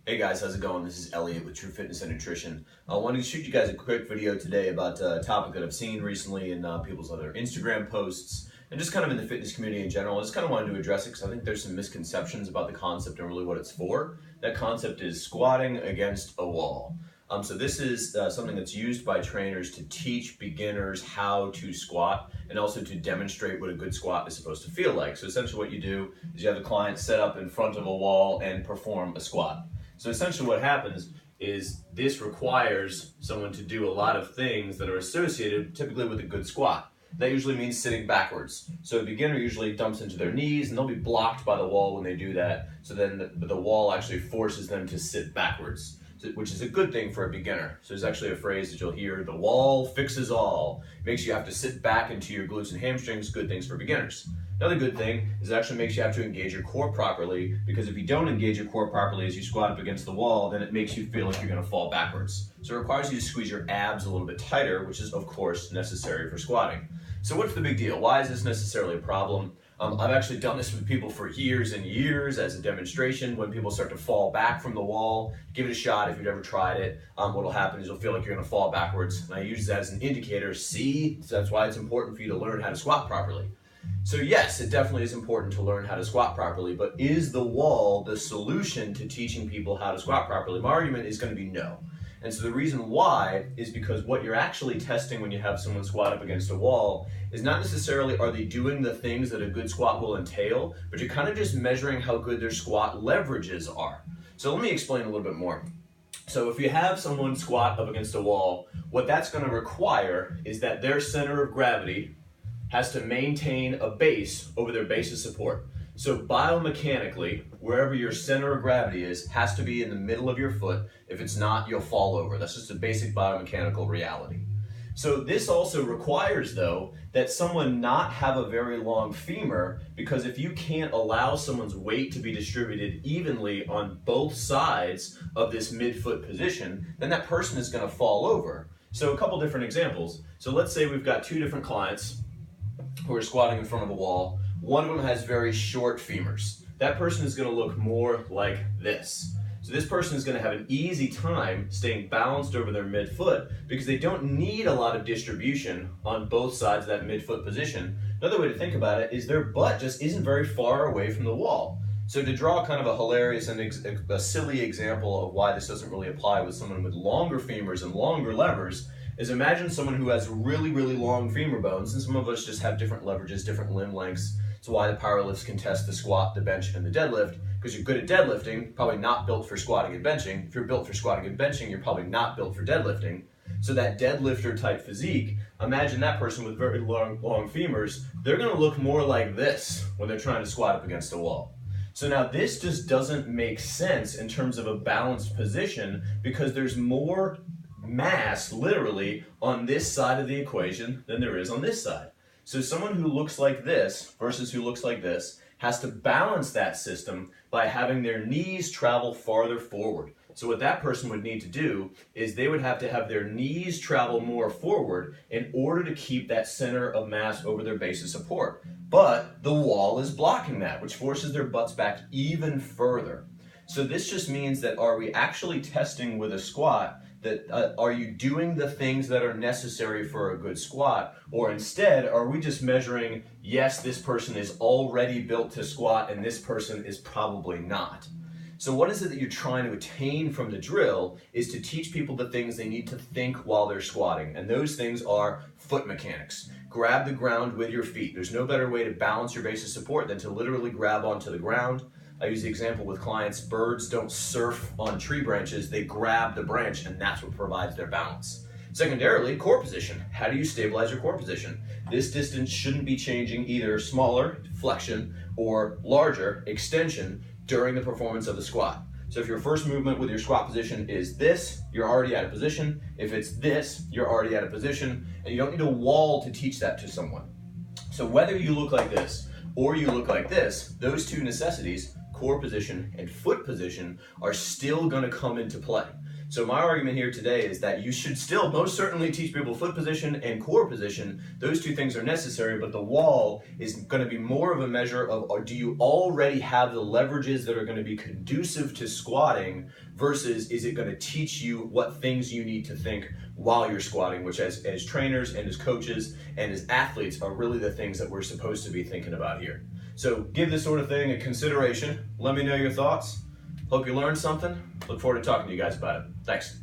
Hey guys, how's it going? This is Elliott with True Fitness and Nutrition. I wanted to shoot you guys a quick video today about a topic that I've seen recently in people's other Instagram posts and just kind of in the fitness community in general. I just kind of wanted to address it because I think there's some misconceptions about the concept and really what it's for. That concept is squatting against a wall. So this is something that's used by trainers to teach beginners how to squat and also to demonstrate what a good squat is supposed to feel like. So essentially what you do is you have the client set up in front of a wall and perform a squat. So essentially what happens is this requires someone to do a lot of things that are associated typically with a good squat. That usually means sitting backwards. So a beginner usually dumps into their knees and they'll be blocked by the wall when they do that. So then the wall actually forces them to sit backwards, which is a good thing for a beginner. So there's actually a phrase that you'll hear, the wall fixes all. Makes you have to sit back into your glutes and hamstrings, good things for beginners. Another good thing is it actually makes you have to engage your core properly, because if you don't engage your core properly as you squat up against the wall, then it makes you feel like you're gonna fall backwards. So it requires you to squeeze your abs a little bit tighter, which is of course necessary for squatting. So what's the big deal? Why is this necessarily a problem? I've actually done this with people for years and years as a demonstration. When people start to fall back from the wall, give it a shot if you've ever tried it. What'll happen is you'll feel like you're gonna fall backwards. And I use that as an indicator. See, so that's why it's important for you to learn how to squat properly. So yes, it definitely is important to learn how to squat properly, but is the wall the solution to teaching people how to squat properly? My argument is going to be no. And so the reason why is because what you're actually testing when you have someone squat up against a wall is not necessarily are they doing the things that a good squat will entail, but you're kind of just measuring how good their squat leverages are. So let me explain a little bit more. So if you have someone squat up against a wall, what that's going to require is that their center of gravity has to maintain a base over their base of support. So biomechanically, wherever your center of gravity is, has to be in the middle of your foot. If it's not, you'll fall over. That's just a basic biomechanical reality. So this also requires, though, that someone not have a very long femur, because if you can't allow someone's weight to be distributed evenly on both sides of this midfoot position, then that person is going to fall over. So a couple different examples. So let's say we've got two different clients who are squatting in front of a wall. One of them has very short femurs. That person is going to look more like this. So this person is going to have an easy time staying balanced over their midfoot because they don't need a lot of distribution on both sides of that midfoot position. Another way to think about it is their butt just isn't very far away from the wall. So to draw kind of a hilarious and a silly example of why this doesn't really apply with someone with longer femurs and longer levers is imagine someone who has really, really long femur bones, and some of us just have different leverages, different limb lengths. It's why the powerlifts can test the squat, the bench, and the deadlift, because you're good at deadlifting, probably not built for squatting and benching. If you're built for squatting and benching, you're probably not built for deadlifting. So that deadlifter type physique, imagine that person with very long femurs, they're gonna look more like this when they're trying to squat up against a wall. So now this just doesn't make sense in terms of a balanced position because there's more mass literally on this side of the equation than there is on this side. So someone who looks like this versus who looks like this has to balance that system by having their knees travel farther forward. So what that person would need to do is they would have to have their knees travel more forward in order to keep that center of mass over their base of support. But the wall is blocking that, which forces their butts back even further. So this just means that are we actually testing with a squat that are you doing the things that are necessary for a good squat, or instead are we just measuring, yes, this person is already built to squat and this person is probably not. So what is it that you're trying to attain from the drill is to teach people the things they need to think while they're squatting, and those things are foot mechanics. Grab the ground with your feet. There's no better way to balance your base of support than to literally grab onto the ground. I use the example with clients, birds don't surf on tree branches, they grab the branch and that's what provides their balance. Secondarily, core position. How do you stabilize your core position? This distance shouldn't be changing either smaller, flexion, or larger, extension, during the performance of the squat. So if your first movement with your squat position is this, you're already out of position. If it's this, you're already out of position, and you don't need a wall to teach that to someone. So whether you look like this or you look like this, those two necessities, core position and foot position, are still going to come into play. So my argument here today is that you should still most certainly teach people foot position and core position. Those two things are necessary, but the wall is going to be more of a measure of, or do you already have the leverages that are going to be conducive to squatting, versus is it going to teach you what things you need to think while you're squatting, which as trainers and as coaches and as athletes are really the things that we're supposed to be thinking about here. So give this sort of thing a consideration. Let me know your thoughts. Hope you learned something. Look forward to talking to you guys about it. Thanks.